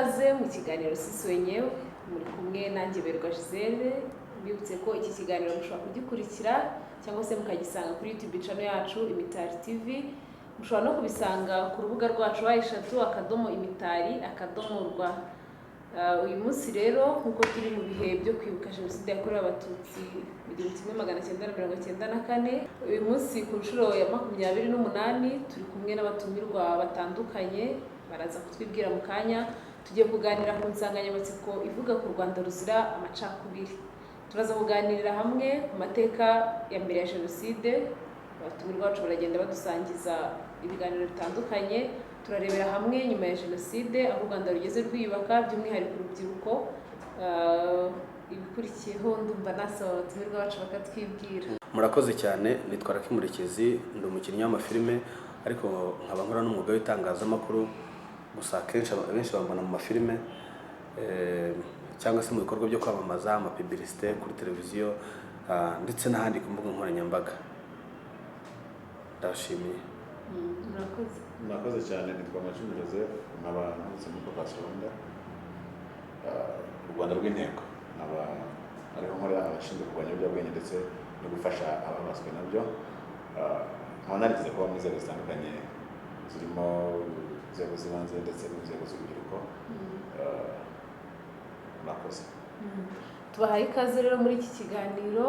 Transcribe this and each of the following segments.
ikaze mu kiganiro sisi wenyewe muri kumwe nanjye Berwa Gisele. Mbibutse ko iki kiganiro mushobora kugikurikira cyangwa se mukagisanga kuri YouTube channel yacu Imitari TV. Mushobora no kubisanga ku rubuga rwacu #imitari.rw. Uyu munsi rero nkuko turi mu bihe byo kwibuka Jenoside yakorewe Abatutsi mu 1994, uyu munsi ku nshuro ya 28 turi kumwe n'abatumirwa batandukanye baraza kutwibwira mu kanya. Tugiye kuganira ku nsanganyamatsiko ivuga ku Rwanda ruzira amacakubiri. Turaza kuganirira hamwe ku mateka ya mbere ya Jenoside. Abatumirwa bacu baragenda badusangiza ibiganiro bitandukanye. Turarebera hamwe nyuma ya Jenoside aho u Rwanda rugeze rwiyubaka, by'umwihariko urubyiruko. Ibikurikiyeho ndumva nasaba abatumirwa bacu bakatwibwira. Murakoze cyane. Nitwa Raki Murekezi, ndi umukinnyi w'amafilime ariko nkaba nkora n'umwuga w'itangazamakuru. Gusa kenshi benshi bambona mu mafilime cyangwa se mu bikorwa byo kwamamaza, amapublicité kuri televiziyo ndetse n'ahandi ku mbuga nkoranyambaga. Ndashimiye. Murakoze cyane. Nitwa Macumi Joseph, nkaba nanditse muri Rwanda, u Rwanda rw'intego. Ariho nkora abashinzwe kurwanya ibiyobyabwenge ndetse no gufasha ababaswe nabyo. Nkaba narigize kuba mu nzego zitandukanye zirimo inzego z'ibanze ndetse n'inzego z'urubyiruko. Murakoze. Tubahaye ikaze rero muri iki kiganiro.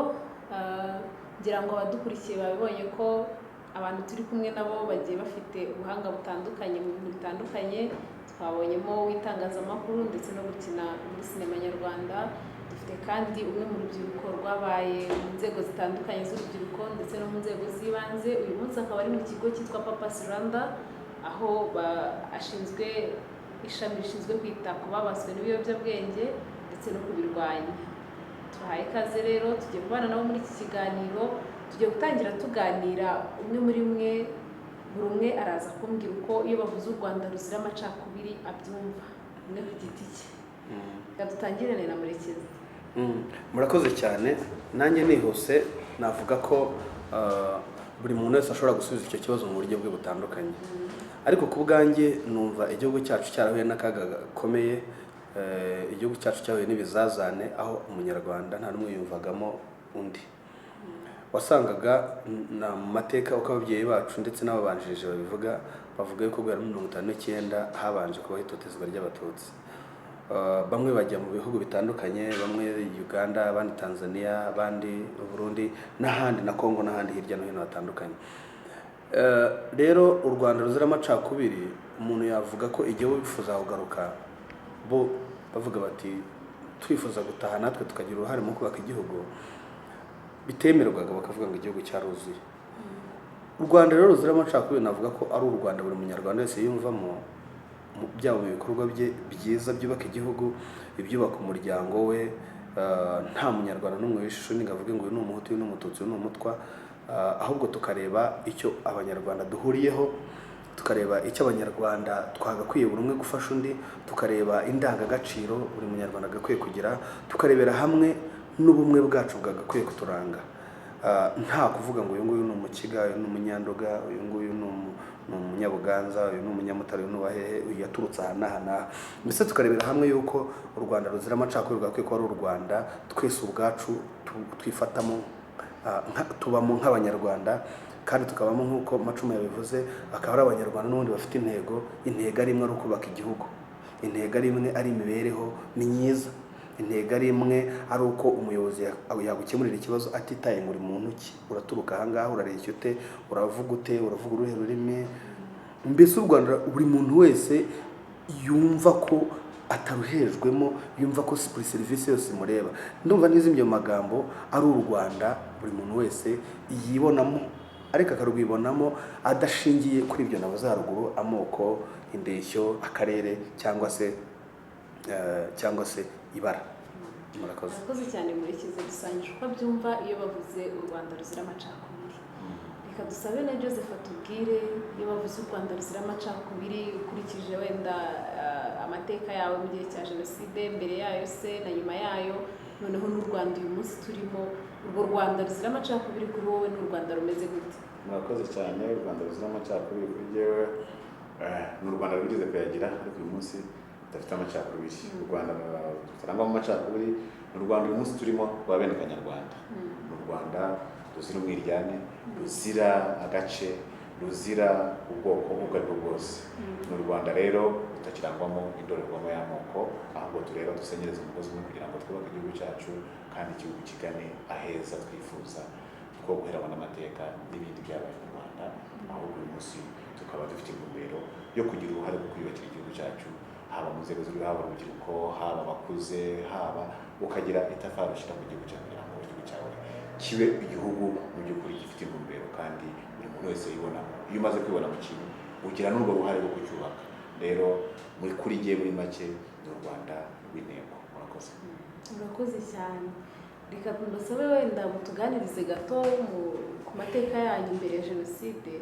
Ngira ngo abadukurikiye babibonye ko abantu turi kumwe nabo bagiye bafite ubuhanga butandukanye mu bintu bitandukanye. Twabonyemo w'itangazamakuru ndetse no gukina muri sinema nyarwanda. Dufite kandi umwe mu rubyiruko rwabaye mu nzego zitandukanye z'urubyiruko ndetse no mu nzego z'ibanze. Uyu munsi akaba ari mu kigo cyitwa Papas Rwanda, aho ashinzwe ishami rishinzwe kwita ku babaswe n'ibiyobyabwenge ndetse no kubirwanya. Tubahaye ikaze rero, tugiye kubana nabo muri iki kiganiro. Tugiye gutangira tuganira, umwe muri mwe buri umwe araza kumbwira uko iyo bavuze u Rwanda ruzira amacakubiri abyumva, umwe ku giti cye. Reka dutangirane na Murekezi. Murakoze cyane. Nanjye nihuse navuga ko buri muntu wese ashobora gusubiza icyo kibazo mu buryo bwe butandukanye. Ariko ku bwanjye numva igihugu cyacu cyarahuye n'akaga gakomeye. Igihugu cyacu cyahuye n'ibizazane aho umunyarwanda nta n'umwe yumvagamo undi. Wasangaga na mu mateka uko ababyeyi bacu ndetse n'ababanjirije babivuga, bavuga yuko guhera muri 1959 habanje kubaho itotezwa ry'Abatutsi. Bamwe bajya mu bihugu bitandukanye, bamwe Uganda, abandi Tanzania, abandi Burundi n'ahandi na Kongo n'ahandi hirya no hino hatandukanye. Rero u Rwanda ruzira amacakubiri, umuntu yavuga ko igihe bifuza kugaruka bo bavuga bati twifuza gutaha natwe tukagira uruhare mu kubaka igihugu, bitemerwaga bakavuga ngo igihugu cyaruzuye. U Rwanda rero ruzira amacakubiri navuga ko ari u Rwanda buri munyarwanda wese yumvamo, byaba mu bikorwa bye byiza byubaka igihugu, ibyubaka umuryango we. Nta munyarwanda n'umwe w'ishusho ninga avuge ngo uyu ni umuhutu, uyu ni umututsi, uyu ni umutwa. Ahubwo tukareba icyo abanyarwanda duhuriyeho, tukareba icyo abanyarwanda twagakwiye buri umwe gufasha undi, tukareba indangagaciro buri munyarwanda agakwiye kugira, tukarebera hamwe n'ubumwe bwacu bwagakwiye kuturanga. Nta kuvuga ngo uyu nguyu ni umukiga, uyu ni umunyandoga, uyu nguyu ni umunyabuganza, uyu ni umunyamutare, uyu ni uwahehe, uyu yaturutse aha n'aha n'aha. Mbese tukarebera hamwe yuko u Rwanda ruzira amacakubiri rwagakwiye kuba ari u Rwanda twese ubwacu twifatamo, tubamo nk'abanyarwanda, kandi tukabamo nk'uko Macumi yabivuze, akaba ari abanyarwanda n'ubundi bafite intego ari imwe ari ukubaka igihugu. Intego ari imwe ari imibereho myiza. Intego ari imwe ari uko umuyobozi yagukemurira ikibazo atitaye ngo uri muntu ki, uraturuka aha ngaha, urareshya ute, uravuga ute, uravuga uruhe rurimi. Mbese u Rwanda buri muntu wese yumva ko ataruhejwemo, yumva ko buri serivisi yose imureba. Ndumva n'izimye magambo ari u Rwanda buri muntu wese yibonamo, ariko akarwibonamo adashingiye kuri ibyo navuze haruguru, amoko, indeshyo, akarere cyangwa se ibara. Murakoze. Murakoze cyane Murekezi, dusangije uko abyumva iyo bavuze u Rwanda ruzira amacakubiri. Reka dusabe na Joseph atubwire iyo bavuze u Rwanda ruzira amacakubiri, ukurikije wenda amateka yawe mu gihe cya Jenoside, mbere yayo se na nyuma yayo, noneho n'u Rwanda uyu munsi turimo. Urwo Rwanda ruzira amacakubiri kuri wowe n'u Rwanda rumeze gute? Murakoze cyane. U Rwanda ruzira amacakubiri kuri jyewe ni u Rwanda rugeze kuyagira, ariko uyu munsi dufite amacakubiri. U Rwanda turangwa mu macakubiri. Mu Rwanda uyu munsi turimo rwa bene Kanyarwanda. Mu Rwanda ruzira umwiryane, ruzira agace, ruzira ubwoko ubwo ari bwo bwose. Mu Rwanda rero tutakirangwamo indorerwamo y'amoko, ahubwo tureba dusenyereza umugozi umwe kugira ngo twubake igihugu cyacu kandi igihugu kigane aheza twifuza, two guheranwa n'amateka n'ibindi byabaye mu Rwanda. Ahubwo uyu munsi tukaba dufite intumbero yo kugira uruhare mu kwiyubakira igihugu cyacu, haba mu nzego z'uruhu, haba urubyiruko, haba abakuze, haba ukagira itafari ushyira ku gihugu cyawe kugira ngo igihugu cyawe kibe igihugu mu by'ukuri gifite intumbero kandi buri muntu wese yibonamo. Iyo umaze kwibona mu kintu ugira n'urwo ruhare rwo kucyubaka. Rero kuri jye muri make ni u Rwanda rw'intego. Murakoze. Murakoze cyane. Reka mbasabe wenda mutuganirize gato ku mateka yanyu mbere ya Jenoside,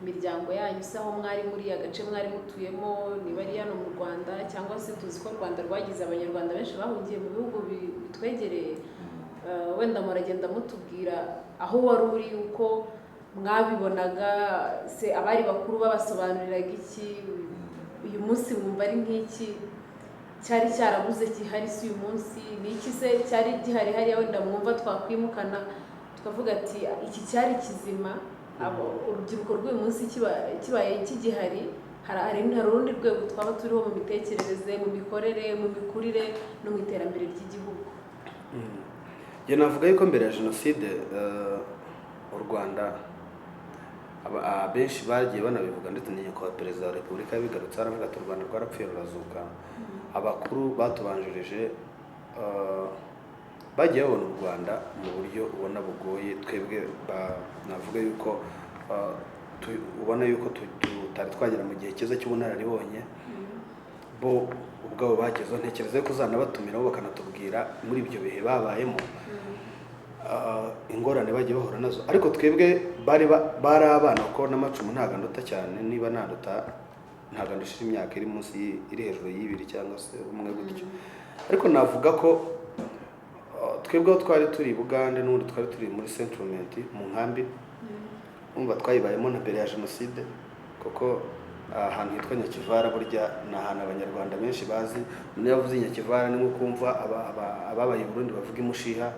imiryango yanyu se aho mwari muri agace mwari mutuyemo, niba ari hano mu Rwanda cyangwa se tuzi ko u Rwanda rwagize abanyarwanda benshi bahungiye mu bihugu bitwegereye. Wenda muragenda mutubwira aho wari uri, uko mwabibonaga, se abari bakuru babasobanuriraga iki, uyu munsi mwumva ari nk'iki cyari cyarabuze gihari si uyu munsi, ni iki se cyari gihari hariya wenda mwumva twakwimukana tukavuga ati iki cyari kizima, urubyiruko rw'uyu munsi kibaye kigihari, hari urundi rwego twaba turiho mu mitekerereze, mu mikorere, mu mikurire no mu iterambere ry'igihugu. Njye navuga yuko mbere ya Jenoside u Rwanda abenshi bagiye banabivuga, ndetse na nyakubahwa Perezida wa Repubulika yabigarutse aravuga ati u Rwanda rwarapfuye rurazuka. Abakuru batubanjirije bagiye babona u Rwanda mu buryo ubona bugoye. Twebwe navuga yuko ubona yuko tutari twagera mu gihe cyiza cy'ubunararibonye, bo ubwabo bagezeho. Ntekereza ko uzanabatumiraho bakanatubwira muri ibyo bihe babayemo ingorane bagiye bahura nazo. Ariko twebwe bari abana kuko n'amacumu ntago anduta cyane, niba nanduta ntago ndushira imyaka iri munsi iri hejuru y'ibiri cyangwa se umwe gutyo. Ariko navuga ko twebwe twari turi i Bugande n'ubundi twari turi muri settlement mu nkambi, umva twayibayemo na mbere ya Jenoside, kuko ahantu hitwa Nyakivara burya ni ahantu abanyarwanda benshi bazi. Niyo bavuze Nyakivara ni nko kumva ababaye i Burundi bavuga imushiha,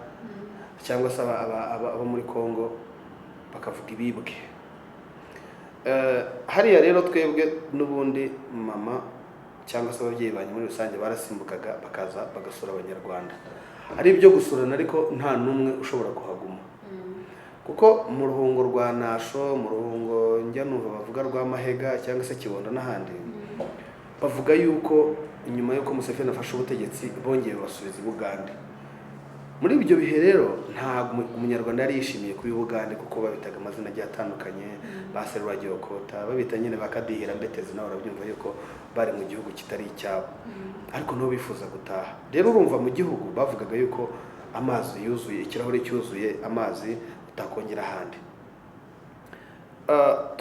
cyangwa se abo muri Kongo bakavuga ibibwe. Hariya rero twebwe n'ubundi mama cyangwa se ababyeyi banyu muri rusange barasimbukaga bakaza bagasura abanyarwanda. Ari ibyo gusurana ariko nta n'umwe ushobora kuhaguma, kuko mu ruhungo rwa Nasho, mu ruhungo njya numva bavuga rwa Mahega cyangwa se Kibondo n'ahandi, bavuga yuko inyuma y'uko Museveni afashe ubutegetsi bongeye basubiza i Bugande. Muri ibyo bihe rero ntabwo umunyarwanda yari yishimiye kuba i Bugande, kuko babitaga amazina agiye atandukanye, ba Serwagiyokota, babita nyine bakadihira Mbetezi, nawe urabyumva yuko bari mu gihugu kitari icyabo, ariko nabo bifuza gutaha. Rero urumva mu gihugu bavugaga yuko amazi yuzuye, ikirahure cyuzuye amazi utakongera ahandi.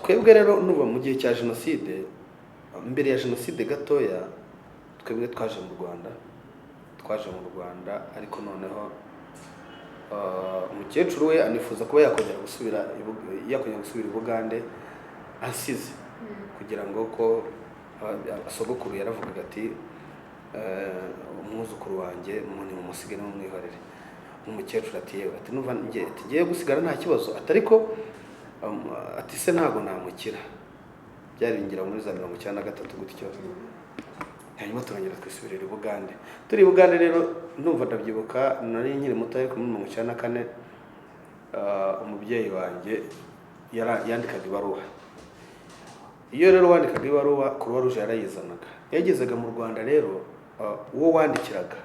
Twebwe rero nuba mu gihe cya Jenoside, mbere ya Jenoside gatoya, twebwe twaje mu Rwanda, ariko noneho umukecuru we anifuza kuba yakongera gusubira i Bugande asize, kugira ngo ko sogokuru yaravugaga ati umwuzukuru wanjye umuntu mumusige n'umwihorere. Umukecuru ati yewe, ati numva ngiye gusigara nta kibazo, ariko ati se ntago namukira. Byari bingira muri za 1993 gutyo. Hanyuma turongera twisubirira i Bugande. Turi i Bugande rero ndumva ndabyibuka, nari nkiri muto ariko muri 1994 umubyeyi wanjye yandikaga ibaruwa. Iyo rero wandikaga ibaruwa Croix Rouge yarayizanaga. Yagezaga mu Rwanda rero uwo wandikiraga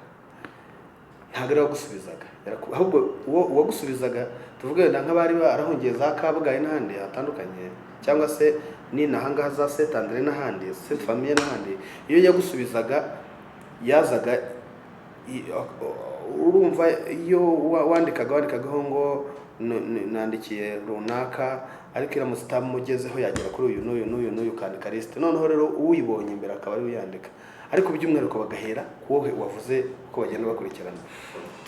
ntabwo ari wagusubizaga, ahubwo uwo wagusubizaga tuvuge nk'abari barahungiye za Kabgayi n'ahandi hatandukanye, cyangwa se n'inahangaha za Saint Andre n'ahandi, Saint Famille n'ahandi. Iyo yagusubizaga yazaga, urumva iyo wandikagaho ngo nandikiye runaka, ariko iramutse itamugezeho yagera kuri uyu n'uyu ukandika liste. Noneho rero uyibonye imbere akaba ari uyandika, ariko by'umwihariko bagahera wowe wavuze ko bagenda bakurikirana.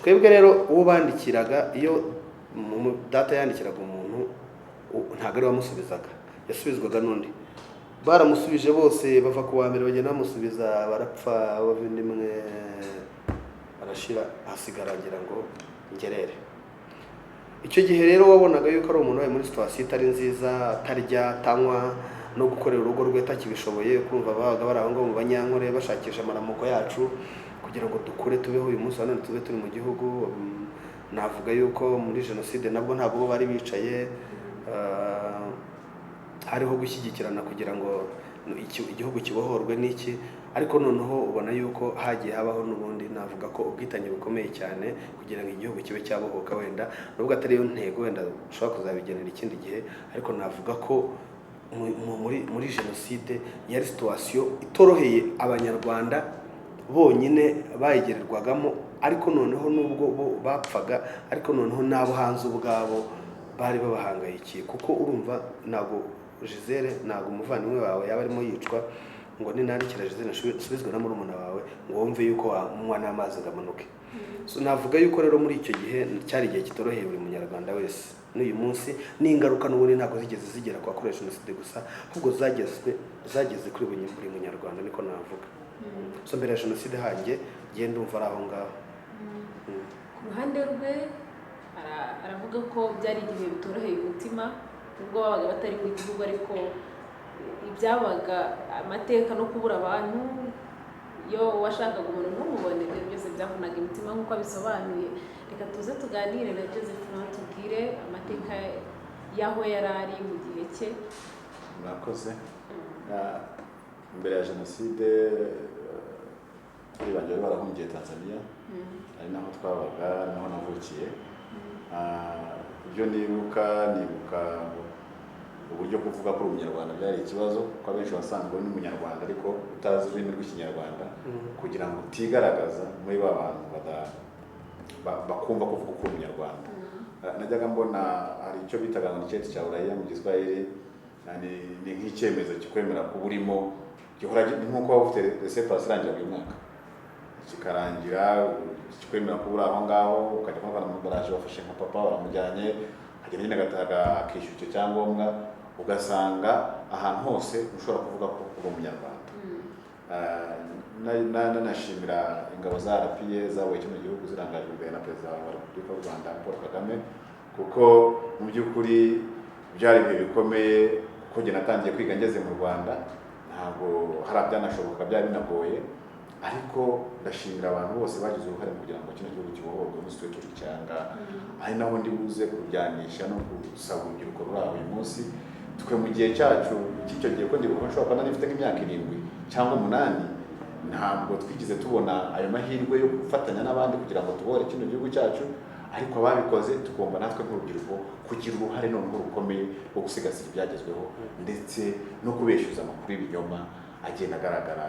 Twebwe rero uwo bandikiraga, iyo data yandikiraga umuntu ntabwo ari wamusubizaga, yasubizwaga n'undi. baramusubije bose bava ku wa mbere bagenda bamusubiza barapfa abavindimwe barashira hasigara ngira ngo ngerere. Icyo gihe rero wabonaga yuko ari umuntu wabaye muri situation itari nziza, atarya atanywa no gukorera urugo rwe atakibishoboye, kumva babaga bari aho ngaho mu banyankore bashakisha amaramuko yacu kugira ngo dukure tubeho uyu munsi hano tube turi mu gihugu. Navuga yuko muri jenoside nabwo ntabwo bari bicaye, hariho gushyigikirana kugira ngo igihugu kibohorwe n'iki, ariko noneho ubona yuko hagiye habaho n'ubundi navuga ko ubwitange bukomeye cyane kugira ngo igihugu kibe cyabohoka. Wenda nubwo atari yo ntego, wenda ushobora kuzabigenera ikindi gihe, ariko navuga ko muri jenoside yari situation itoroheye abanyarwanda bonyine bayigererwagamo, ariko noneho nubwo bo bapfaga, ariko noneho n'abo hanze ubwabo bari babahangayikiye, kuko urumva ntabwo Gisele, ntabwo umuvandimwe wawe yaba arimo yicwa ngo ninandikira Gisele nsubizwe na murumuna wawe ngo wumve yuko wanywa n'amazi ngamanuke. So navuga yuko rero muri icyo gihe cyari igihe kitoroheye buri munyarwanda wese. N'uyu munsi n'ingaruka n'ubundi ntabwo zigeze zigera ku bakoresha jenoside gusa, ahubwo zageze kuri buri munyarwanda, niko navuga. So mbere ya jenoside hanjye genda umva ari aho ngaho. Ku ruhande rwe aravuga ko byari igihe bitoroheye umutima ubwo babaga batari mu gihugu, ariko ibyabaga amateka no kubura abantu, iyo washakaga umuntu ntumubone, ibyo byose byavunaga imitima nk'uko abisobanuye. Reka tuze tuganire na Joseph tubwire amateka y'aho yari ari mu gihe cye. Murakoze. Mbere ya jenoside bari banjye barahungiye Tanzania, ari naho twabaga, naho navukiye. Ibyo nibuka uburyo kuvuga ko umunyarwanda byari ikibazo, ko abenshi basanzwe ni umunyarwanda ariko utazi ururimi rw'ikinyarwanda, kugira ngo utigaragaza muri ba bantu bakumva kuvuga ko umunyarwanda. Najyaga mbona hari icyo bitaga ngo icyeti cya Uraia mu Giswahili, ni nk'icyemezo kikwemera kuba urimo, gihora nk'uko waba ufite laissez-passer irangira buri mwaka, kikarangira kikwemera kuba uri aho ngaho, ukajya kumva baraje bafashe nka papa baramujyanye, hagenda nyine akishyura icyo cyangombwa, ugasanga ahantu hose ushobora kuvuga ko uri umunyarwanda. Nanashimira ingabo za RPA zabaye kino gihugu zirangajwe imbere na Perezida wa Repubulika y'u Rwanda Paul Kagame, kuko mu by'ukuri byari ibihe bikomeye, kuko njye natangiye kwiga ngeze mu Rwanda, ntabwo hari byanashoboka, byari binagoye, ariko ndashimira abantu bose bagize uruhare kugira ngo kino gihugu kibohorwe umunsi twe turi cyanga. Ari naho ndi buze kubyanisha no gusaba urubyiruko ruri aho uyu munsi, twe mu gihe cyacu cy'icyo gihe, ko ndibuka nshobora kuba nari mfite nk'imyaka 7 cyangwa 8, ntabwo twigeze tubona ayo mahirwe yo gufatanya n'abandi kugira ngo tubohore kino gihugu cyacu, ariko ababikoze tugomba natwe nk'urubyiruko kugira uruhare noneho rukomeye rwo gusigasira ibyagezweho, ndetse no kubeshyuza amakuru y'ibinyoma agenda agaragara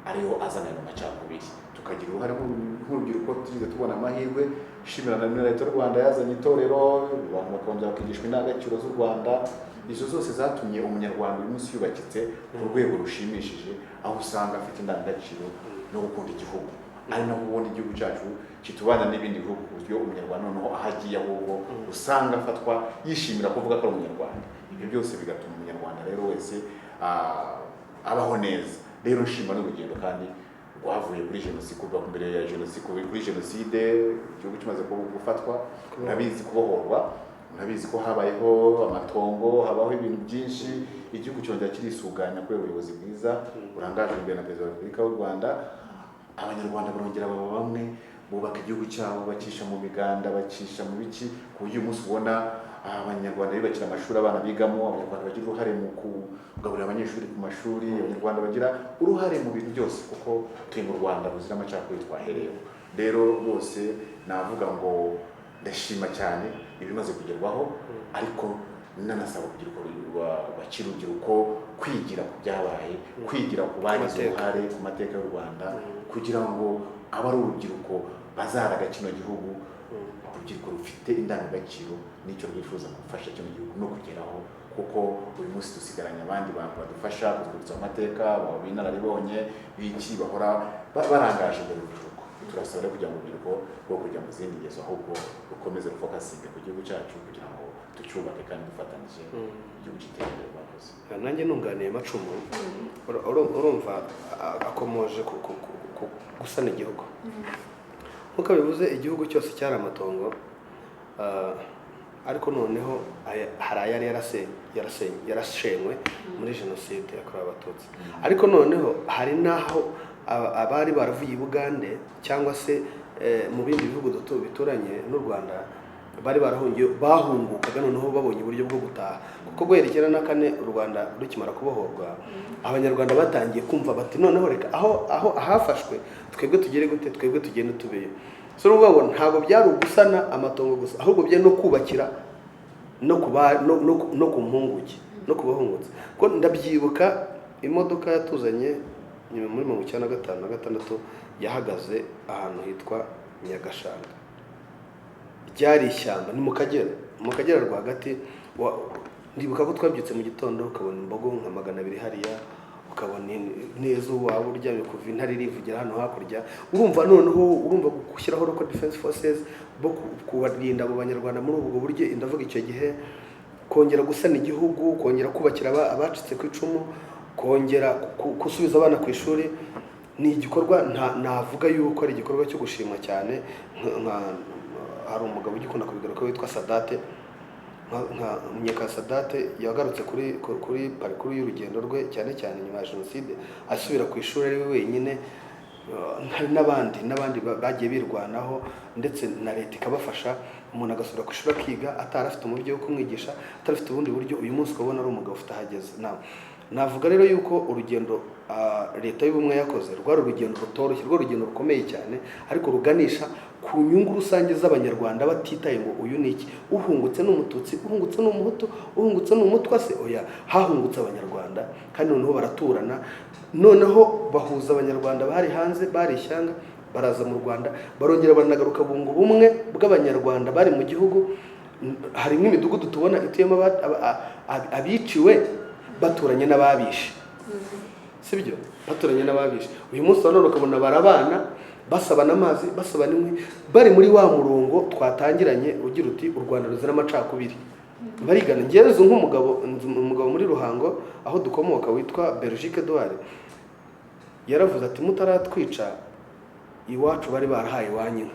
ariyo azana ayo macakubiri. Tukagira uruhare nk'urubyiruko, tugize tubona amahirwe, shimira na Leta y'u Rwanda yazanye itorero, abantu bakongera bakigishwa indangagaciro z'u Rwanda. Izo zose zatumye umunyarwanda uyu munsi yubakitse ku rwego rushimishije, aho usanga afite indangagaciro no gukunda igihugu, ari naho ubona igihugu cyacu kitubana n'ibindi bihugu, ku buryo umunyarwanda noneho ahagiye ahubwo usanga afatwa yishimira kuvuga ko ari umunyarwanda. Ibyo byose bigatuma umunyarwanda rero wese abaho neza. Rero nshima n'urugendo kandi rwavuye kuri jenoside, kuva mbere ya jenoside, kuri jenoside igihugu kimaze gufatwa, murabizi kubohorwa, murabizi ko habayeho amatongo, habaho ibintu byinshi, igihugu cyongera kirisuganya kubera ubuyobozi bwiza burangajwe imbere na Perezida wa Repubulika y'u Rwanda. Abanyarwanda barongera baba bamwe, bubaka igihugu cyabo, bacisha mu miganda, bacisha mu biki, ku buryo uyu munsi ubona abanyarwanda bibakira amashuri abana bigamo, abanyarwanda bagira uruhare mu kugaburira abanyeshuri ku mashuri, abanyarwanda bagira uruhare mu bintu byose, kuko turi mu Rwanda ruzira amacakubiri twahereyeho. Rero bose navuga ngo ndashima cyane ibimaze kugerwaho, ariko nanasaba bakiri urubyiruko kwigira ku byabaye, kwigira ku bagize uruhare ku mateka y'u Rwanda, kugira ngo abe ari urubyiruko bazaraga kino gihugu, urubyiruko rufite indangagaciro n'icyo rwifuza gufasha kino gihugu no kugeraho, kuko uyu munsi dusigaranye abandi bantu badufasha kutwibutsa amateka, b'inararibonye b'iki bahora barangaje imbere urubyiruko. turasaba kugira ngo urubyiruko rwo kujya mu zindi ngeso ahubwo rukomeze rufokasinge ku gihugu cyacu kugira ngo tucyubake kandi dufatanyije igihugu cy'iterambere bakoze. Nanjye nunganiye Macumu, urumva akomoje ku gusana igihugu. Nk'uko bivuze igihugu cyose cyari amatongo, ariko noneho hari ayari yarashenywe muri jenoside yakorewe Abatutsi. Ariko noneho hari n'aho abari baravuye i Bugande cyangwa se mu bindi bihugu bituranye n'u Rwanda bari bahungukaga noneho babonye uburyo bwo gutaha, kuko guhera 1994 u Rwanda rukimara kubohorwa, abanyarwanda batangiye kumva bati noneho reka aho ahafashwe twebwe tugere gute, twebwe tugende tubeyo. So n'uvuga ngo ntabwo byari ugusana amatongo gusa, ahubwo bye no kubakira no ku mpunguke no kubahungutse. Ko ndabyibuka imodoka yatuzanye muri 1956 yahagaze ahantu hitwa Nyagashanga, ryari ishyamba, ni mu Kagera rwagati. Ndibuka ko twabyutse mu gitondo ukabona imbogo nka 200 hariya, ukabona neza waba uryamye kuva intare rivugira hano hakurya. Urumva gushyiraho local defense forces bo kubarinda abo banyarwanda muri ubwo buryo. Ndavuga icyo gihe kongera gusana igihugu, kongera kubakira abacitse ku icumu, kongera gusubiza abana ku ishuri, ni igikorwa navuga yuko ari igikorwa cyo gushimwa cyane. Hari umugabo ugikunda kubigaruka witwa Sadate, nka Munyeka Sadate yagarutse kuri parikuru y'urugendo rwe cyane cyane nyuma ya jenoside, asubira ku ishuri ari we wenyine. Hari n'abandi bagiye birwanaho, ndetse na leta ikabafasha. Umuntu agasubira ku ishuri akiga atarafite umubyeyi wo kumwigisha, atarafite ubundi buryo. Uyu munsi ukabona ari umugabo ufite ahageze. Navuga rero yuko urugendo leta y'ubumwe yakoze rwari urugendo rutoroshye, rwo urugendo rukomeye cyane, ariko ruganisha ku nyungu rusange z'abanyarwanda, batitaye ngo uyu ni iki, uhungutse n'umututsi, uhungutse n'umuhutu, uhungutse n'umutwa se. Oya, hahungutse abanyarwanda kandi noneho baraturana. Noneho bahuza abanyarwanda bari hanze, bari ishyanga, baraza mu Rwanda, barongera banagaruka bunga ubumwe bw'abanyarwanda bari mu gihugu. Hari nk'imidugudu tubona ituyemo abiciwe baturanye n'ababishe, sibyo, baturanye n'ababishe. Uyu munsi none ukabona barabana, basabana amazi, basabana inkwi, bari muri wa murongo twatangiranye ugira uti u Rwanda ruzira amacakubiri. Barigana. Ngerezo umugabo muri Ruhango aho dukomoka witwa Belgique Edouard yaravuze ati mutaratwica iwacu bari barahaye wanyu.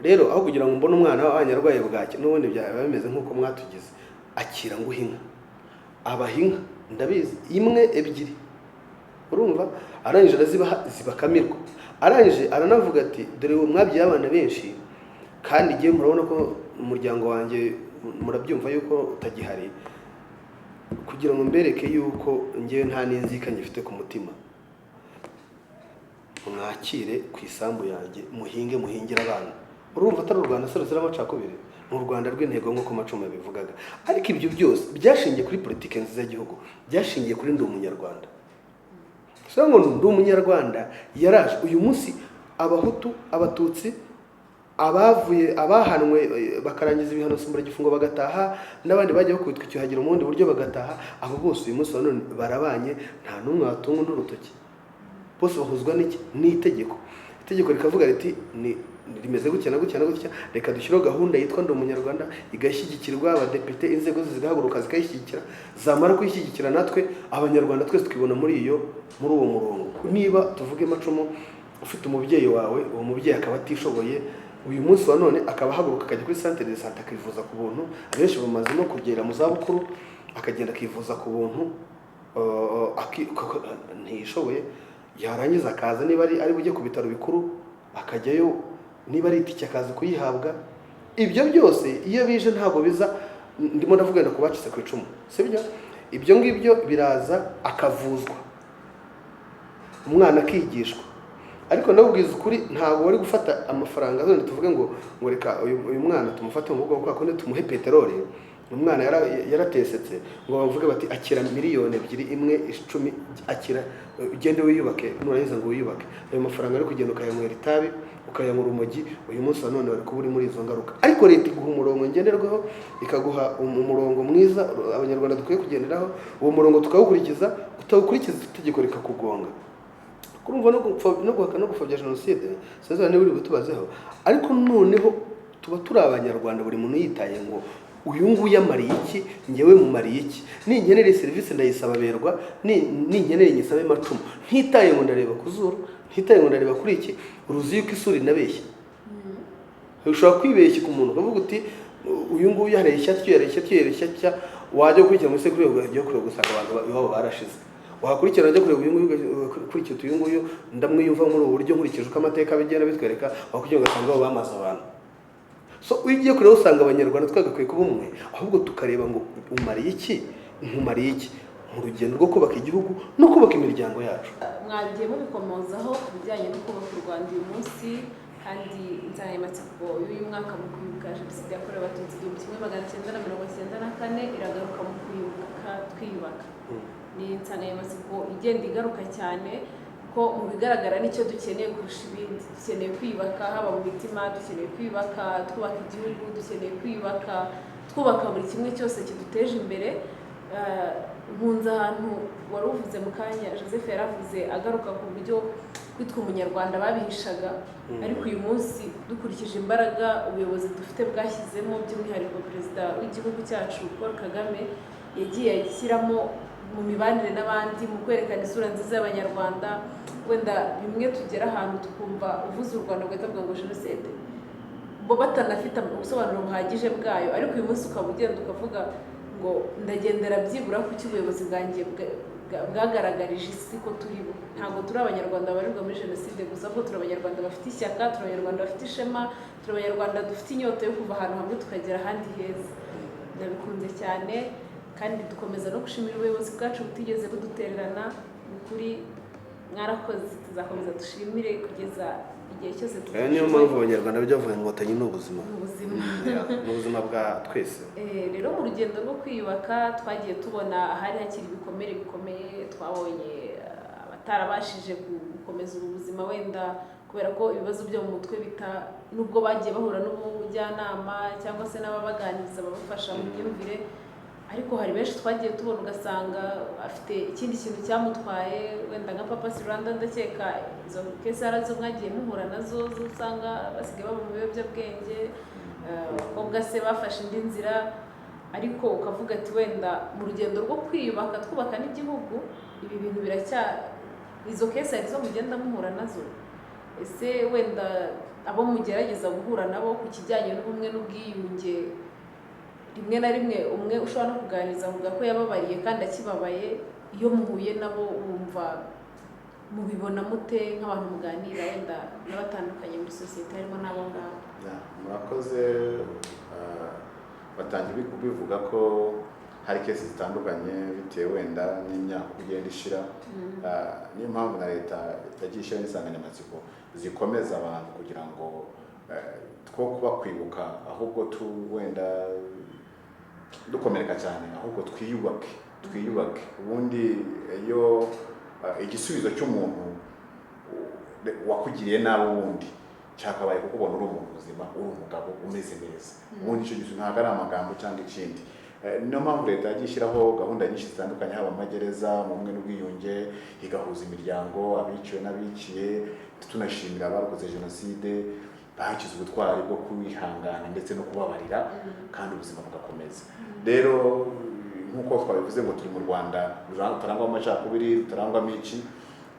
Rero aho kugira ngo mbone umwana w'abanyarwaye bwaki n'ubundi byaba bimeze nk'uko mwatugize, akira ngo hinka abahinka ndabizi imwe ebyiri, urumva. Arangije zibakamirwa, arangije aranavuga ati dore mwabyaye abana benshi kandi igihe murabona ko umuryango wanjye murabyumva yuko utagihari, kugira ngo mbereke yuko ngewe nta n'inzika ngifite ku mutima, mwakire ku isambu yanjye muhingire abana. Urumva atari u Rwanda se ruzira amacakubiri, mu Rwanda rw'intego nk'uko Macumu yabivugaga. Ariko ibyo byose byashingiye kuri politike nziza y'igihugu, byashingiye kuri ndi umunyarwanda. So ngo ndi umunyarwanda yaraje. Uyu munsi abahutu, abatutsi, abahanwe bakarangiza ibihano simburagifungo bagataha, n'abandi bagiye bakubitwa icyuhagiro mu bundi buryo bagataha, abo bose uyu munsi none barabanye, nta n'umwe watunga undi urutoki. Bose bahuzwa n'iki? N'itegeko. Itegeko rikavuga riti rimeze gutya na gutya na gutya, reka dushyiraho gahunda yitwa ndi umunyarwanda, igashyigikirwa, abadepite, inzego zigahaguruka zikayishyigikira. Zamara kuyishyigikira natwe abanyarwanda twese twibona muri uwo murongo. Niba tuvuge Macumu ufite umubyeyi wawe, uwo mubyeyi akaba atishoboye, uyu munsi wa none akaba ahaguruka akajya kuri centre de santé akivuza ku buntu. Abenshi bamaze no kugera mu zabukuru, akagenda akivuza ku buntu, ntiyishoboye, yarangiza akaza niba ari bujye ku bitaro bikuru akajyayo, niba ari itike akaza kuyihabwa. Ibyo byose iyo bije ntabwo biza, ndimo ndavugana ku bacitse ku icumu, sibyo. Ibyo ngibyo biraza akavuzwa, umwana akigishwa. Ariko nabubwiza ukuri ntabwo wari gufata amafaranga zone tuvuge ngo reka uyu mwana tumufate mu bwoko kwa tumuhe peteroli. Umwana yaratesetse ngo bavuge bati akira miliyoni 2, 1, 10, akira ugende wiyubake, nurangiza ngo wiyubake. Ayo mafaranga ari kugenda ukayanywera itabi, ukayanywa urumogi. Uyu munsi none bari kuba uri muri izo ngaruka. Ariko leta iguha umurongo ngenderwaho, ikaguha umurongo mwiza abanyarwanda dukwiye kugenderaho. Uwo murongo tukawukurikiza, utawukurikiza itegeko rikakugonga. kurumva no guhakana no gupfobya jenoside sinzi niba uri butubazeho, ariko noneho tuba turi abanyarwanda, buri muntu yitaye ngo uyu nguyu amariye iki, njyewe mumariye iki, ninkenere serivisi ndayisaba berwa, ninkenere nyisabe macumu, ntitaye ngo ndareba ku zuru, ntitaye ngo ndareba kuri iki. Uruzi yuko isura inabeshya, ushobora kwibeshya ku muntu ukavuga uti uyu nguyu yareshya atyo, wajya gukurikira muri sekuru ujya kureba gusanga abantu iwabo barashize, wakurikirana ajya kureba uyu nguyu ukurikira uyu nguyu ndamwiyumva muri ubu buryo nkurikije uko amateka bigenda bitwereka, wakurikira ugasanga abo bamaze abantu. So ugiye kureba usanga abanyarwanda twagakwiye kuba umwe, ahubwo tukareba ngo umariye iki, nkumariye iki mu rugendo rwo kubaka igihugu no kubaka imiryango yacu. Mwagiye mubikomozaho ku bijyanye no kubaka u Rwanda uyu munsi, kandi insanganyamatsiko y'uyu mwaka mu kwibuka jenoside yakorewe abatutsi 1994 iragaruka mu kwibuka twiyubaka. Ni insanganyamatsiko igenda igaruka cyane ko mu bigaragara nicyo dukeneye kurusha ibindi. Dukeneye kwiyubaka haba mu mitima, dukeneye kwiyubaka twubaka igihugu, dukeneye kwiyubaka twubaka buri kimwe cyose kiduteje imbere. Nkunze ahantu wari uvuze mu kanya Joseph yaravuze agaruka ku buryo kwitwa umunyarwanda babihishaga, ariko uyu munsi dukurikije imbaraga ubuyobozi dufite bwashyizemo, by'umwihariko perezida w'igihugu cyacu Paul Kagame yagiye ashyiramo mu mibanire n'abandi, mu kwerekana isura nziza y'abanyarwanda. Wenda bimwe tugera ahantu tukumva uvuze u Rwanda ugahita uvuga ngo jenoside, bo batanafite ubusobanuro buhagije bwayo, ariko uyu munsi ukaba ugenda ukavuga ngo ndagendera byibura ku cy'ubuyobozi bwanjye bwagaragarije isi ko turibo. Ntabwo turi abanyarwanda babarirwa muri jenoside gusa, ahubwo turi abanyarwanda bafite ishyaka, turi abanyarwanda bafite ishema, turi abanyarwanda dufite inyota yo kuva ahantu hamwe tukagera ahandi heza. Ndabikunze cyane, kandi dukomeza no gushimira ubuyobozi bwacu butigeze budutererana. Ni ukuri mwarakoze, tuzakomeza dushimire kugeza igihe cyose. Niyo mpamvu abanyarwanda bijya bavuga inkotanyi ni ubuzima, ni ubuzima bwa twese. Rero mu rugendo rwo kwiyubaka twagiye tubona ahari hakiri ibikomere bikomeye. Twabonye abatarabashije gukomeza ubuzima wenda kubera ko ibibazo byo mu mutwe nubwo bagiye bahura n'ubujyanama cyangwa se n'ababaganiriza babafasha mu myumvire, ariko hari benshi twagiye tubona ugasanga afite ikindi kintu cyamutwaye, wenda nka Papa Rwanda ndakeka izo kese arazo mwagiye muhura nazo, usanga basigaye baba mu biyobyabwenge, abakobwa se bafashe indi nzira. Ariko ukavuga ati wenda mu rugendo rwo kwiyubaka twubaka n'igihugu, ibi bintu izo kese arizo mugenda muhura nazo. Ese wenda abo mugerageza guhura nabo ku kijyanye n'ubumwe n'ubwiyunge, rimwe na rimwe umwe ushobora no kuganiriza avuga ko yababariye kandi akibabaye, iyo muhuye nabo wumva mubibona mute nk'abantu muganira wenda n'abatandukanye muri sosiyete harimo n'abo ngabo? Murakoze. Batangiye kubivuga ko hari kesi zitandukanye bitewe wenda n'imyaka ugenda ishira. Niyo mpamvu na leta yagiye ishyiraho insanganyamatsiko zikomeza abantu kugira ngo two kuba kwibuka ahubwo wenda dukomereka cyane, ahubwo twiyubake. Ubundi iyo igisubizo cy'umuntu wakugiriye nabi ubundi cyakabaye kuko ubona uri umuntu muzima, uri umugabo umeze neza, ubundi icyo gihe ntabwo ari amagambo cyangwa ikindi. Niyo mpamvu leta yagiye ishyiraho gahunda nyinshi zitandukanye, haba amagereza, mu bumwe n'ubwiyunge, igahuza imiryango, abiciwe n'abiciye. Tunashimira abakoze jenoside bakize ubutwari bwo kwihangana ndetse no kubabarira, kandi ubuzima bugakomeza. Rero nk'uko twabivuze ngo turi mu Rwanda rutarangwamo amacakubiri, rutarangwamo iki,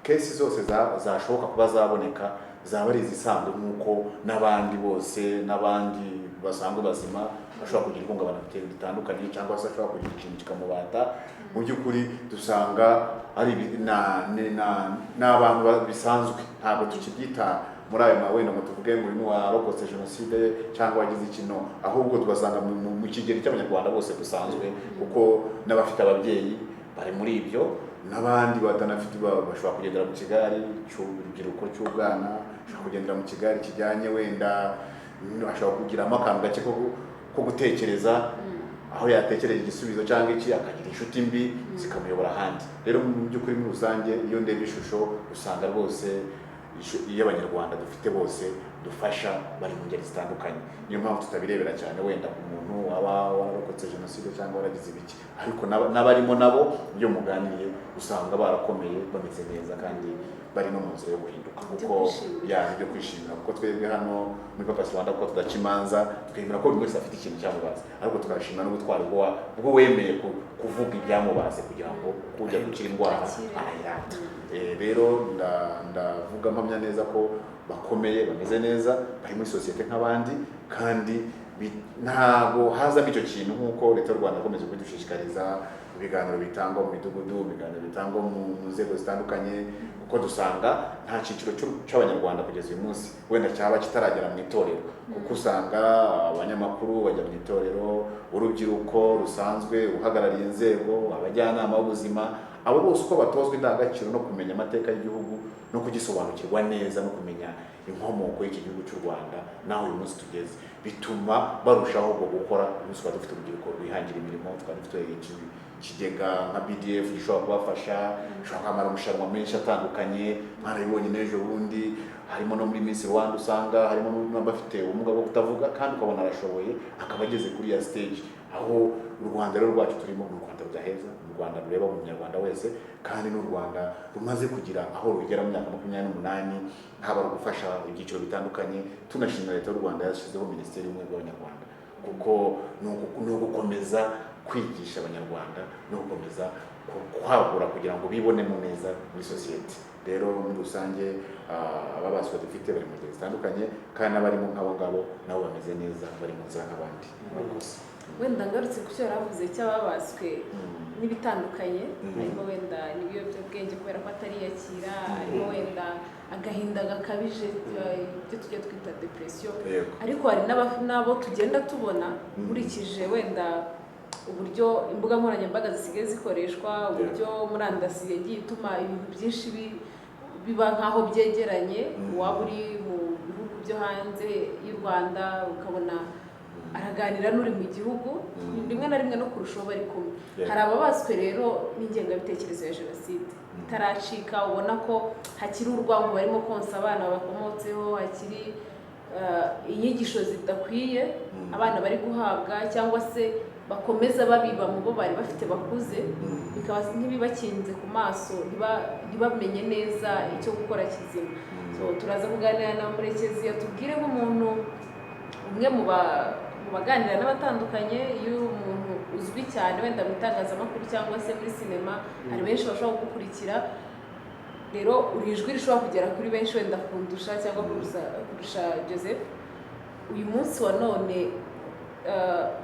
kesi zose zashoboka kuba zaboneka zaba ari izisanzwe nk'uko n'abandi bose n'abandi basanzwe bazima bashobora kugira ihungabana bitandukanye, cyangwa se ashobora kugira ikintu kikamubata. Mu by'ukuri dusanga ari n'abantu bisanzwe, ntabwo tukibyita muri ayo mawenda ngo tuvuge ngo uyu warokotse jenoside cyangwa wagize ikino, ahubwo tugasanga mu kigero cy'abanyarwanda bose dusanzwe, kuko n'abafite ababyeyi bari muri ibyo, n'abandi batanafite bashobora kugendera mu kigari cy'urubyiruko cy'ubwana, bashobora kugendera mu kigari kijyanye wenda ashobora kugiramo akantu gake ko gutekereza, aho yatekereje igisubizo cyangwa iki akagira inshuti mbi zikamuyobora ahandi. Rero mu by'ukuri muri rusange iyo ndeba ishusho usanga rwose iyo abanyarwanda dufite bose dufasha bari mu ngeri zitandukanye. Niyo mpamvu tutabirebera cyane wenda ku muntu waba wararokotse jenoside cyangwa waragize ibiki, ariko n'abarimo nabo iyo muganiriye usanga barakomeye bameze neza kandi bari no mu nzira yo guhinduka, kuko ibyo kwishimira, kuko twebwe hano muri Papa Rwanda kuko tudaca imanza twemera ko buri wese afite ikintu cyamubaza, ariko tukashima n'ubutwari bwo wemeye kuvuga ibyamubaze kugira ngo kujya gukira indwara arayirata. Rero ndavuga mpamya neza ko bakomeye bameze neza bari muri sosiyete nk'abandi, kandi ntabwo hazamo icyo kintu nk'uko leta y'u Rwanda ikomeje kudushishikariza ibiganiro bitangwa mu midugudu, ibiganiro bitangwa mu nzego zitandukanye, kuko dusanga nta cyiciro cy'abanyarwanda kugeza uyu munsi wenda cyaba kitaragera mu itorero, kuko usanga abanyamakuru bajya mu itorero, urubyiruko rusanzwe, uhagarariye inzego, abajyanama b'ubuzima, abo bose uko batozwa indangagaciro no kumenya amateka y'igihugu no kugisobanukirwa neza no kumenya inkomoko y'iki gihugu cy'u Rwanda naho uyu munsi tugeze, bituma barushaho gukora. Uyu munsi twaba dufite urubyiruko rwihangira imirimo, twaba dufite ikigega nka BDF gishobora kubafasha, gishobora kwamara amarushanwa menshi atandukanye, mwarabibonye n'ejo bundi harimo no muri Miss Rwanda usanga harimo n'abafite ubumuga bwo kutavuga kandi ukabona arashoboye akaba ageze kuri ya stage, aho u Rwanda rero rwacu turimo mu Rwanda rudaheza, mu Rwanda rureba mu Munyarwanda wese, kandi n'u Rwanda rumaze kugira aho rugera mu myaka 28 haba gufasha ibyiciro bitandukanye. Tunashimira leta y'u Rwanda yashyizeho Minisiteri y'Ubumwe bw'Abanyarwanda, kuko ni ugukomeza kwigisha abanyarwanda no gukomeza kwagura kugira ngo bibonemo neza muri sosiyete. Rero muri rusange ababaswa dufite bari mu ngeri zitandukanye, kandi n'abarimo nk'abo ngabo nabo bameze neza, bari mu nzira nk'abandi. Wenda ngarutse ku cyo yaravuze cy'ababaswe n'ibitandukanye, harimo wenda n'ibiyobyabwenge kubera ko atariyakira, harimo wenda agahinda gakabije ibyo tujya twita depression, ariko hari n'abo tugenda tubona nkurikije wenda uburyo imbuga nkoranyambaga zisigaye zikoreshwa, uburyo murandasi yagiye ituma ibintu byinshi biba nk'aho byegeranye, waba uri mu bihugu byo hanze y'u Rwanda ukabona araganira n'uri mu gihugu, rimwe na rimwe no kurushaho bari kumwe. Hari ababaswe rero n'ingengabitekerezo ya jenoside itaracika, ubona ko hakiri urwango barimo konsa abana bakomotseho, hakiri inyigisho zidakwiye abana bari guhabwa, cyangwa se bakomeza babiba mu bo bari bafite bakuze, bikaba ntibibakinze ku maso, ntibamenye neza icyo gukora kizima. Turaza kuganira na Murekezi atubwire nk'umuntu umwe mu baganira n'abatandukanye, iyo umuntu uzwi cyane wenda mu itangazamakuru cyangwa se muri sinema, hari benshi bashobora gukurikira, rero uri ijwi rishobora kugera kuri benshi wenda kundusha cyangwa kurusha Joseph. Uyu munsi wa none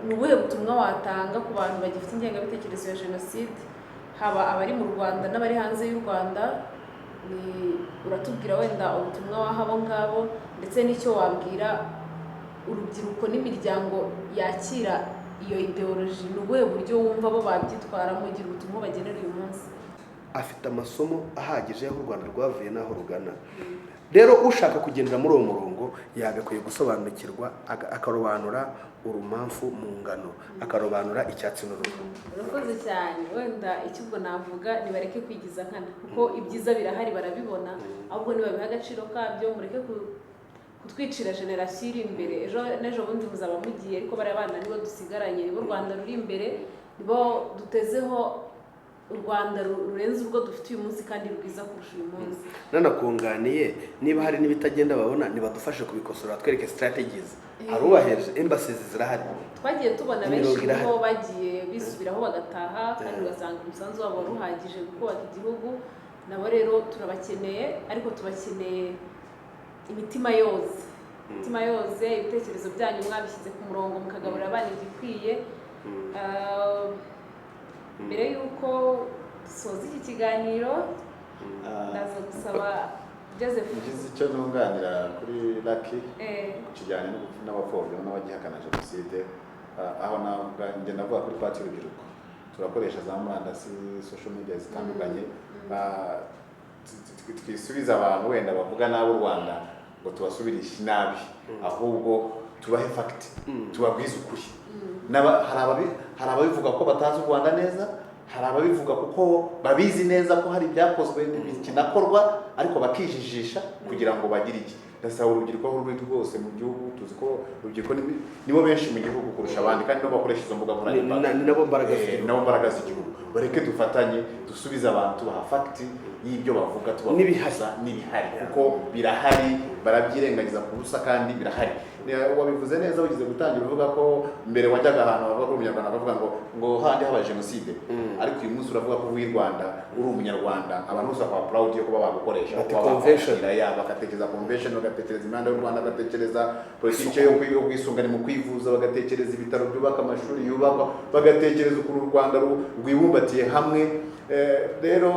ni ubuhe butumwa watanga ku bantu bagifite ingengabitekerezo ya jenoside, haba abari mu Rwanda n'abari hanze y'u Rwanda? Uratubwira wenda ubutumwa waha abo ngabo, ndetse n'icyo wabwira urubyiruko n'imiryango yakira iyo ideoloji, ni ubuhe buryo wumva bo babyitwaramo, ugira ubutumwa bagenera uyu munsi? Afite amasomo ahagije y'aho u Rwanda rwavuye n'aho rugana. Rero ushaka kugendera muri uwo murongo yagakwiye gusobanukirwa, akarobanura urumamfu mu ngano, akarobanura icyatsi n'uruhu. Urakoze cyane. Wenda icyo ubwo navuga, nibareke kwigiza nkana, kuko ibyiza birahari barabibona, ahubwo nibabiha agaciro kabyo, mureke kutwicira generasiyo iri imbere. N'ejo bundi muzaba mugiye, ariko bariya bana nibo dusigaranye, nibo Rwanda ruri imbere, nibo dutezeho u Rwanda rurenze urwo dufite uyu munsi kandi rwiza kurusha uyu munsi. Nanakunganiye, niba hari n'ibitagenda babona nibadufashe kubikosora, twereke strategies. Harubaheje embassies zirahari, twagiye tubona benshi ko bagiye bisubiraho bagataha, kandi ugasanga umusanzu wabo waruhagije kubaka igihugu. Nabo rero turabakeneye, ariko tubakeneye imitima yoze, ibitekerezo byanyu mwabishyize ku murongo, mukagaburira abana igikwiye. Mbere y'uko dusoza iki kiganiro, ndaza gusaba Joseph ugize icyo ntunganira kuri Lucky ku kijyanye n'abapfobya n'abagihakana jenoside. Aho njye navuga kuri pati y'urubyiruko, turakoresha za murandasi, social media zitandukanye, twisubiza abantu wenda bavuga nabi u Rwanda ngo tubasubirishe nabi, ahubwo tubahe fact, tubabwize ukuri. Hari ababivuga ko batazi u Rwanda neza, hari ababivuga kuko babizi neza ko hari ibyakozwe n'ibikinakorwa, ariko bakijijisha kugira ngo bagire iki. ndasaba urubyiruko aho ruri rwose mu gihugu, tuzi ko urubyiruko nibo benshi mu gihugu kurusha abandi kandi nibo bakoresha izo mbuga nkoranyambaga, nabo mbaraga z'igihugu. Bareke dufatanye dusubize abantu tubaha fagiti y'ibyo bavuga, tubavuza n'ibihari kuko birahari, barabyirengagiza ku busa kandi birahari. Wabivuze neza ugize gutangira uvuga ko mbere wajyaga ahantu bavuga ko umunyarwanda akavuga ngo handi habaye jenoside, ariko uyu munsi uravuga ko uri Rwanda, uri umunyarwanda, abantu bose bakaba proud yo kuba bagukoresha, bagatekereza convention, bagatekereza imihanda y'u Rwanda, bagatekereza politiki yo kwisungana mu kwivuza, bagatekereza ibitaro byubaka, amashuri yubakwa, bagatekereza ukuntu u Rwanda rwibumbatiye hamwe. Rero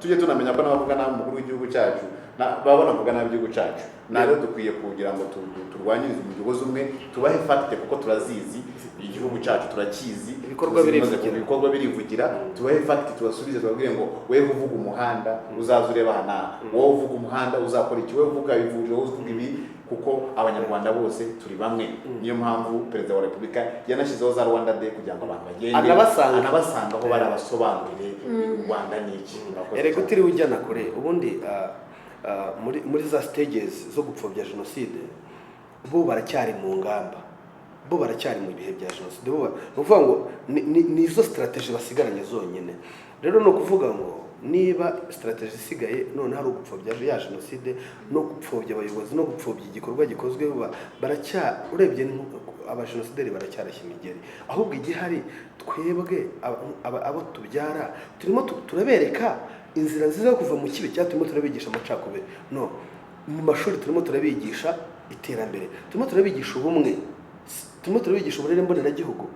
tujye tunamenya ko n'abavuga nabi umukuru w'igihugu cyacu baba banavuga nabi igihugu cyacu. Rero dukwiye kugira ngo turwanyirize umugozi umwe, tubahe fagite kuko turazizi, igihugu cyacu turakizi, ibikorwa birivugira, tubahe fagite, tubasubize, tubabwire ngo wewe uvuga umuhanda uzaza ureba hana, wowe uvuga umuhanda uzakora iki, wewe uvuga ivuriro uvuga ibi, kuko abanyarwanda bose turi bamwe. Niyo mpamvu perezida wa repubulika yanashyizeho za Rwanda Day kugira ngo abantu bagende anabasanga aho bari abasobanurire u Rwanda ni iki. Erega utiriwe ujyana kure, ubundi muri za stages zo gupfobya jenoside bo baracyari mu ngamba, bo baracyari mu bihe bya jenoside, bo nuvuga ngo ni izo strategy basigaranye zonyine. Rero no kuvuga ngo niba strategy isigaye none hari ugupfobya ya jenoside no gupfobya abayobozi no gupfobya igikorwa gikozwe, urebye abajenosideri baracyarashya imigeri. Ahubwo igihe hari twebwe abo tubyara turimo turabereka inzira nziza yo kuva mu kibi, turimo turabigisha amacakubiri. No, mu mashuri turimo turabigisha iterambere, turimo turabigisha ubumwe, turimo turabigisha uburere mboneragihugu,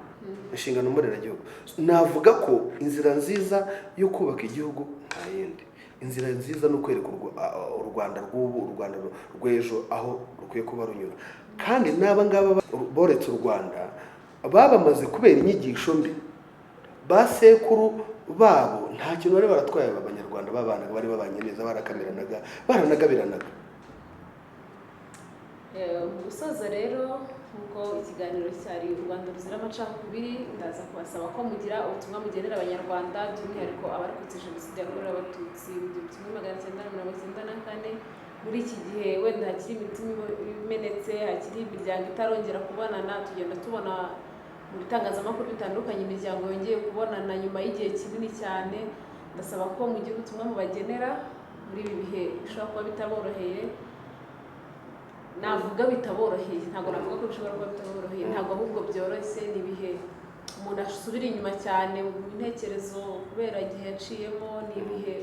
inshingano mboneragihugu. Navuga ko inzira nziza yo kubaka igihugu nta yindi. Inzira nziza no kwereka u Rwanda rw'ubu, u Rwanda rw'ejo aho rukwiye kuba runyura. Kandi n'aba ngaba boretse u Rwanda babamaze kubera inyigisho mbi, basekuru babo nta kintu bari baratwaye abanyarwanda babanaga, bari babanye neza, barakamiranaga, baranagabiranaga. Gusoza rero nkuko ikiganiro cyari u Rwanda ruzira amacakubiri, ndaza kubasaba ko mugira ubutumwa mugenera abanyarwanda, by'umwihariko abarokotse jenoside yakorewe abatutsi mu 1994. Muri iki gihe wenda hakiri imitima imenetse, hakiri imiryango itarongera kubonana, tugenda tubona mu bitangazamakuru bitandukanye imiryango yongeye kubonana nyuma y'igihe kinini cyane. Ndasaba ko mugira ubutumwa mubagenera muri ibi bihe bishobora kuba bitaboroheye. Navuga bitaboroheye, ntabwo navuga ko bishobora kuba bitaboroheye, ntabwo ahubwo byoroshye. Ni ibihe umuntu asubira inyuma cyane mu ntekerezo kubera igihe yaciyemo. Ni ibihe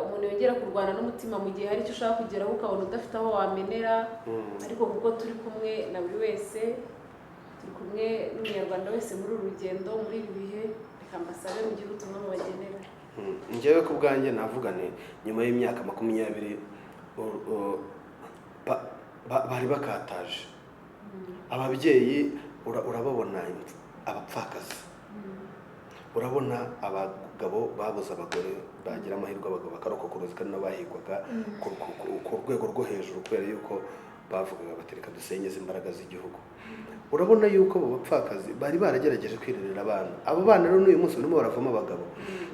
umuntu yongera kurwana n'umutima mu gihe hari icyo ushaka kugeraho ukabona udafite aho wamenera. Ariko kuko turi kumwe na buri wese, turi kumwe n'umunyarwanda wese muri uru rugendo, muri ibi bihe, reka mbasabe mugire ubutumwa mubagenera. Njyewe ku bwanjye navugane nyuma y'imyaka 20 bari bakataje ababyeyi, urababona abapfakazi, urabona abagabo babuze abagore, bagira amahirwe abagabo bakarokokorozwa kandi n'abahigwaga ku rwego rwo hejuru kubera yuko bavugaga batereka dusenyeze imbaraga z'igihugu. Urabona yuko abo bapfakazi bari baragerageje kwirerera abana. Abo bana rero n'uyu munsi barimo baravamo abagabo,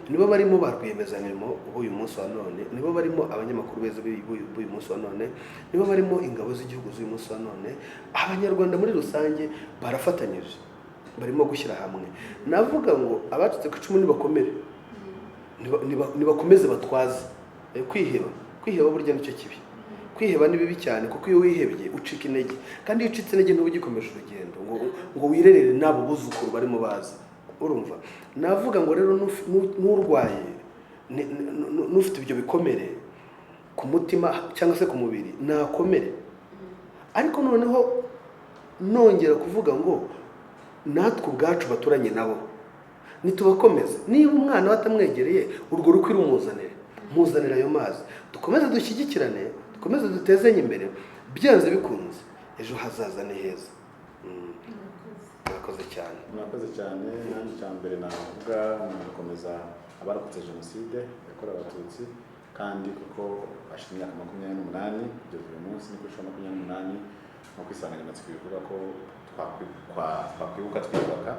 nibo barimo ba rwiyemezamirimo b'uyu munsi wa none, nibo barimo abanyamakuru beza b'uyu munsi wa none, nibo barimo ingabo z'igihugu z'uyu munsi wa none. Abanyarwanda muri rusange barafatanyije, barimo gushyira hamwe. Navuga ngo abacitse ku icumu nibakomere, nibakomeze batwaze kwiheba burya nicyo kibi. Kwiheba ni bibi cyane kuko iyo wihebye ucika intege, kandi iyo ucitse intege ntuba ugikomeje urugendo ngo wirerere nabo buzukuru barimo baza. Urumva, navuga ngo rero n'urwaye n'ufite ibyo bikomere ku mutima cyangwa se ku mubiri nakomere. Ariko noneho nongera kuvuga ngo natwe ubwacu baturanye nabo nitubakomeza. Niba umwana batamwegereye, urwo rukwira muzanira ayo mazi, dukomeze dushyigikirane, dukomeze dutezanye imbere, byanze bikunze ejo hazaza ni heza. Murakoze cyane. Nanjye cya mbere navuga gukomeza abarokotse jenoside yakorewe abatutsi, kandi kuko hashize imyaka 28 kugeza uyu munsi ni kuri 28 nk'uko insanganyamatsiko bivuga ko twakwibuka twiyubaka.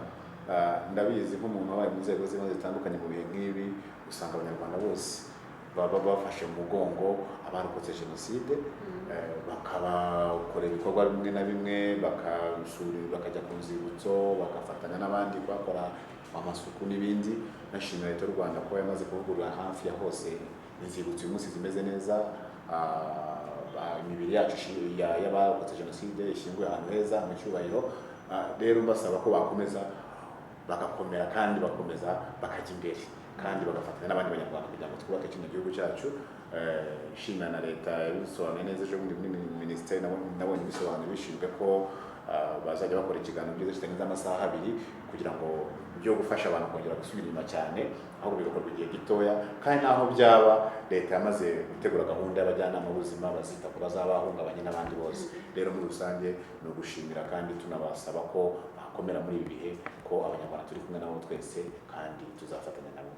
Ndabizi nk'umuntu wabaye mu nzego z'ibanze zitandukanye mu bihe nk'ibi, usanga abanyarwanda bose baba bafashe mu mugongo abarokotse jenoside, bakabakora ibikorwa bimwe na bimwe, bakajya ku nzibutso, bagafatanya n'abandi bakora amasuku n'ibindi. Nashimira Leta y'u Rwanda ko yamaze kuvugurura hafi ya hose inzibutso uyu munsi zimeze neza, imibiri yacu y'abarokotse jenoside ishyinguye ahantu heza mu cyubahiro. Rero mbasaba ko bakomeza bagakomera kandi bakomeza bakajya imbere kandi bagafatanya n'abandi banyarwanda kugira ngo twubake kino gihugu cyacu. Nshimira na Leta yabisobanuye neza ejo bundi muri minisiteri, nabonye bisobanuye bishinzwe ko bazajya bakora ikiganiro byiza kitarenze amasaha 2 kugira ngo byo gufasha abantu kongera gusubira inyuma cyane, aho bikorwa igihe gitoya, kandi naho byaba Leta yamaze gutegura gahunda y'abajyanama b'ubuzima bazita ku bazabahungabanye n'abandi bose. Rero muri rusange ni ugushimira kandi tunabasaba ko bakomera muri ibi bihe, ko abanyarwanda turi kumwe nabo twese kandi tuzafatanya nabo.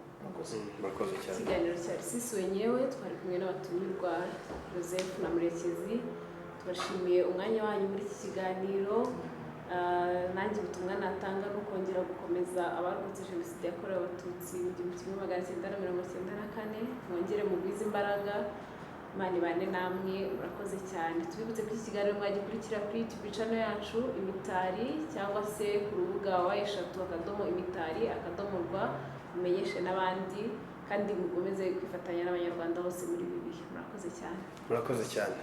Murakoze cyane. Ikiganiro cyari sisuwe nyewe, twari kumwe n'abatumirwa Joseph na Murekezi. Tubashimiye umwanya wanyu muri iki kiganiro. Nanjye ubutumwa natanga no kongera gukomeza abarokotse jenoside yakorewe Abatutsi mu 1994, mwongere mugwize imbaraga, Imana ibane namwe. Murakoze cyane. Tubibutse ko iki kiganiro mwagikurikira kuri YouTube channel yacu Imitari, cyangwa se ku rubuga wa#imitari.rw, mumenyeshe n'abandi kandi mukomeze kwifatanya n'abanyarwanda bose muri ibi bihe. Murakoze cyane. Murakoze cyane.